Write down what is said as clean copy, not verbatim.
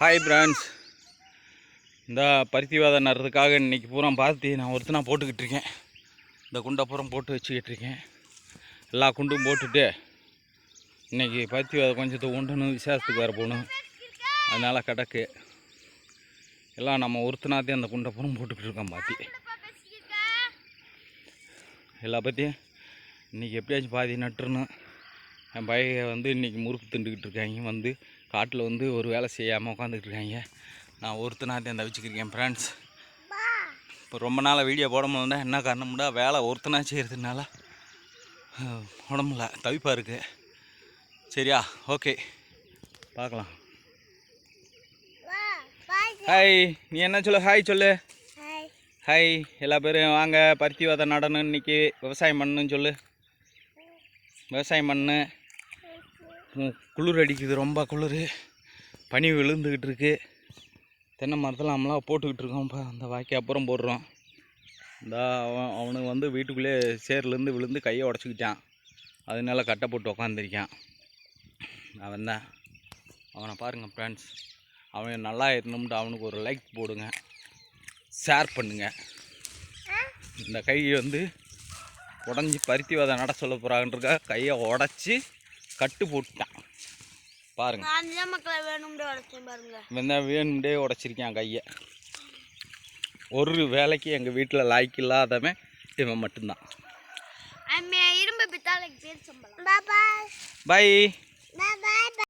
Hi friends, இந்த பருத்தி விதை நடுறதுக்காக இன்றைக்கி பூரா பார்த்து நான் ஒருத்தனா போட்டுக்கிட்டு இருக்கேன். இந்த குண்டை பூரா போட்டு வச்சுக்கிட்டு இருக்கேன். எல்லா குண்டும் போட்டுட்டு இன்றைக்கி பருத்தி விதை கொஞ்சத்தை உண்டணும், விசேஷத்துக்கு வேறு போகணும். அதனால் கிடக்கு எல்லாம் நம்ம ஒருத்தனாத்தையும் அந்த குண்டை பூரா போட்டுக்கிட்டு இருக்கோம். பாத்தி எல்லா பற்றியும் இன்றைக்கி எப்படியாச்சும் பாதி நட்டுறணும். என் பையன் வந்து இன்றைக்கி முறுக்கு திண்டுக்கிட்டு இருக்காங்க. வந்து காட்டில் வந்து ஒரு வேலை செய்யாமல் உட்காந்துக்கிட்டு இருக்காங்க. நான் ஒருத்தனாத்தையும் தவிச்சுக்கிருக்கேன் ஃப்ரெண்ட்ஸ். இப்போ ரொம்ப நாளாக வீடியோ போட முடியல. என்ன காரணம்னா வேலை ஒருத்தனா செய்கிறதுனால உடம்புல தவிப்பாக இருக்குது. சரியா? ஓகே, பார்க்கலாம். ஹாய், நீ என்ன சொல்லு? ஹாய் சொல்லு. ஹாய் எல்லா பேரும் வாங்க, பருத்தி விதை நடணும். இன்றைக்கி விவசாயம் பண்ணணுன்னு சொல்லு. விவசாயம் பண்ணு. குளிர் அடிக்குது, ரொம்ப குளிர். பனி விழுந்துக்கிட்டு இருக்கு. தென்னை மரத்தில் நம்மளாம் போட்டுக்கிட்டு இருக்கோம். இப்போ அந்த வாய்க்கு அப்புறம் போடுறோம். இந்த அவனுக்கு வந்து வீட்டுக்குள்ளே சேர்லேருந்து விழுந்து கையை உடச்சிக்கிட்டான். அதனால கட்டை போட்டு உக்காந்துருக்கான். அவன் தான் அவனை பாருங்கள் ஃப்ரெண்ட்ஸ். அவன் நல்லா இருக்கணும்ட்டு அவனுக்கு ஒரு லைக் போடுங்க, ஷேர் பண்ணுங்க. இந்த கை வந்து உடஞ்சி பருத்தி விதை நட சொல்ல போகிறாங்கன்றக்கா கையை உடச்சி கட்டு போட்டுட்டான் பாருங்க. வேணும்டே உடச்சிருக்கான் கையை. ஒரு வேலைக்கு எங்கள் வீட்டில் லாய்க்கு இல்லாதவன் இவன் மட்டும்தான். பை.